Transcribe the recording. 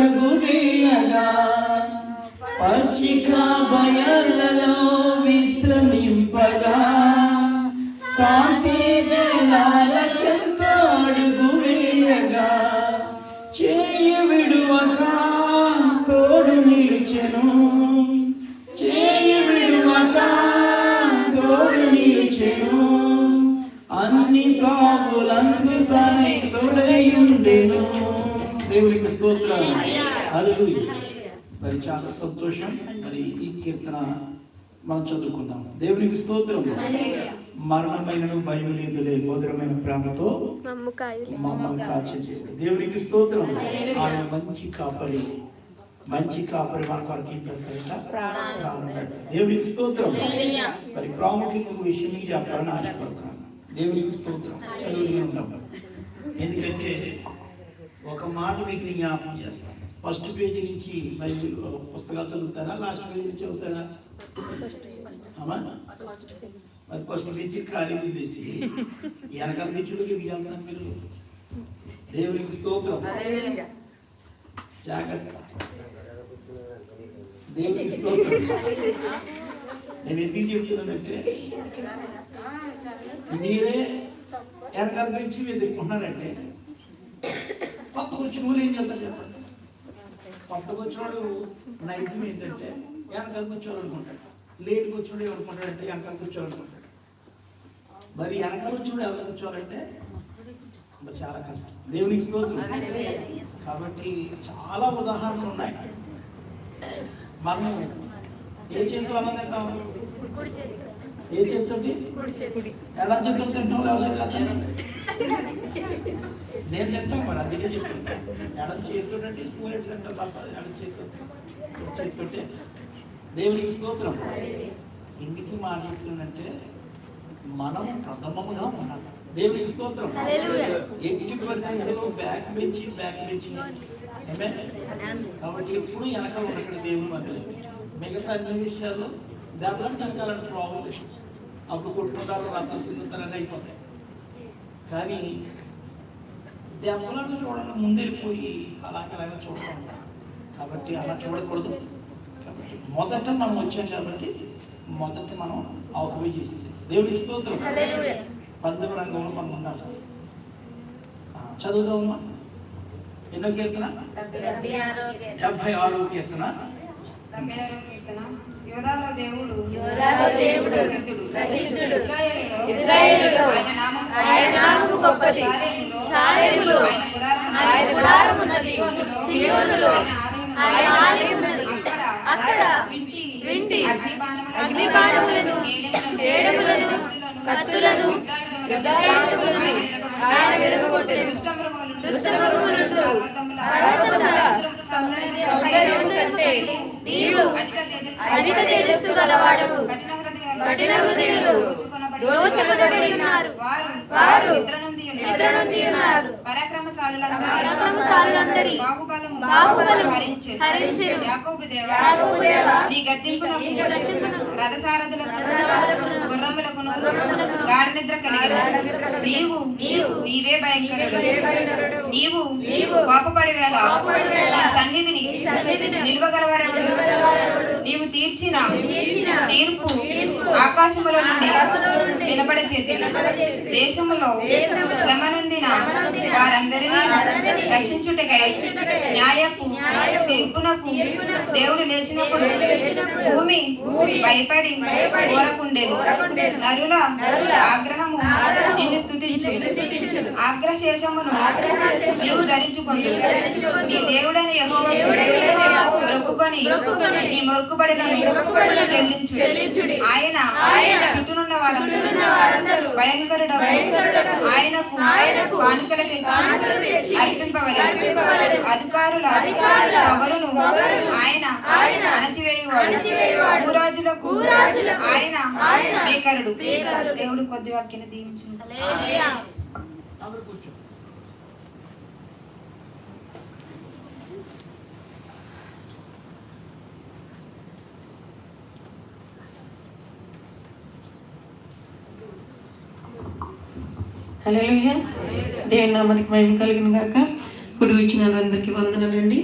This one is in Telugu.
అడుగు వేయగా పచ్చిక బయళ్ళలో విశ్రమింపగా శాంతి జలాల చెంత అడుగు వేయగా చేయి విడువక తోడు నిలిచెను, చేయి విడువక తోడు నిలిచెను, అన్ని తావులందు తనై తోడయుండెను. దేవునికి స్తోత్రం. హల్లెలూయా. మరి చాలా సంతోషం. మరి ఈ కీర్తన మనం చదువుకుందాం. దేవునికి స్తోత్రం. మరణమైన భయం లేదులే, మధురమైన ప్రేమతో మమ్మల్ని కాచేది. దేవునికి స్తోత్రం. ఆయన మంచి కాపరి, మంచి కాపరి మన కొరకు ప్రాణం. దేవునికి స్తోత్రం. మరి ప్రాముఖ్యంగా విషయం మీకు చెప్పాలని ఆశపడతాను. దేవునికి స్తోత్రం. చదువుతూనే ఉంటాం. ఎందుకంటే ఒక మాట మీకు నేను జ్ఞాపకం చేస్తాను. ఫస్ట్ పేజీ నుంచి బైబిల్ పుస్తకాలు చదువుతారా, లాస్ట్ పేజీ నుంచి చదువుతారా? అమ్మా, మరి ఫస్ట్ పేజీ ఖాళీ వేసి వెనకాల పేజీలోకి వెళ్తాను మీరు. దేవునికి స్తోత్రం. జాగ్రత్త. దేవునికి స్తోత్రం. నేను ఎందుకు చెప్తున్నానంటే మీరే వెనకాల నుంచి వెతుక్కుంటున్నారంటే కొత్తగా వచ్చిన వాళ్ళు ఏం చేస్తారు చెప్పండి. కొత్తగా వచ్చినవాడు నైజం ఏంటంటే వెనకాల కూర్చోవాలనుకుంటాడు, లేట్గా వచ్చినవాడు ఏమనుకుంటాడంటే వెనకాల కూర్చోవాలనుకుంటాడు. మరి వెనకాల వచ్చినవాడు ఎవరు కూర్చోవాలంటే చాలా కష్టం. దేవునికి స్తోత్రం. కాబట్టి చాలా ఉదాహరణలు ఉన్నాయి. మనం ఏ చేతితో అన్నం తింటాం? ఏ చేతితో? ఎలా చేతులు తింటాం? నేను తింటాం. మరి అందుకే చెప్తాను, ఎడం చేతితో స్పూన్ ఎట్టు తింటాం తప్ప ఎడం చేతితో. దేవునికి స్తోత్రం. ఎందుకు మాట చెప్తుందంటే మనం ప్రథమముగా ఉండాలి. దేవునికి స్తోత్రం. ఎట్టి పరిస్థితుల్లో బ్యాక్ బెంచి కాబట్టి ఎప్పుడు వెనక ఉన్నక్కడ దేవుని మధ్య మిగతా అన్ని విషయాల్లో దెబ్బలను వెనకాలంటే ప్రాబ్లం. అప్పుడు కొట్టుకుంటారు, రథం తిరుగుతారని అయిపోతాయి. కానీ దెబ్బలను చూడాలని ముందెళ్ళిపోయి అలాగే చూడటం. కాబట్టి అలా చూడకూడదు. కాబట్టి మొదట మనం వచ్చాం కాబట్టి మొదట మనం ఆక్యుపై చేసేసేది. దేవునికి స్తోత్రం. 19వ రంగంలో మనం ఉండాలి. చదువుదామమ్మా. ఎన్నో కీర్తన? 76వ కీర్తన. యోధాలో దేవుడు ప్రసిద్ధుడు, ఇశ్రాయేలులో ఆయన నామము గొప్పది, షాలేములో ఆయన గుడారము ఉన్నది, సీయోనులో ఆయన ఆలయం ఉన్నది. అక్కడ వింటి అగ్నిబాణములను, కేడములను, కత్తులను, యుద్ధాయుధములను ఆయన విరగగొట్టెను. దుష్టమృగములుండు పర్వతముల సౌందర్యము కంటే నీవు అధిక తేజస్సు గలవాడవు. కఠిన హృదయులు దోషకులై ఉన్నారు, వారు నిద్ర నొంది ఉన్నారు. పరాక్రమశాలులందరి బాహుబలము హరించెను. యాకోబు దేవా, నీ గద్దింపునకు రథసారథులకు గుర్రములకును గాఢ నిద్ర కలిగిన నీవే భయంకరుడు. నీవు కోపపడి వేళ నీ సన్నిధిని నిలువగలవాడెవడు? నీవు తీర్చిన తీర్పు ఆకాశములో నుండి వినపడే చేతి. దేశములో శ్రమనొందిన వారందరినీ రక్షించుటకై న్యాయపు తీర్పునకు దేవుడు లేచినప్పుడు భూమి భయపడి ఊరకుండెను. నరుల ఆగ్రహము నిన్ను స్తుతించు. ఆగ్రహశేషమును నీవు ధరించుకొందు. నీ దేవుడైన యెహోవాకు మొక్కుకొని నీ మొక్కుబడులను చెల్లించుడి. ఆయన చుట్టూనున్న వారందరూ భయంకరుడు. ఆయనకు కానుకలు తెచ్చి అర్పింపవలెను. అధికారుల పగలును ఆయన అణచివేయువాడు. భూరాజులకు ఆయన భీకరుడు. దేవుడు కొద్ది వాక్యాన్ని దీవించును. హల్లెలూయా. దేవుని నామానికి మహిమ కలుగును గాక. కుడి వచ్చిన అందరికీ వందనాలండి.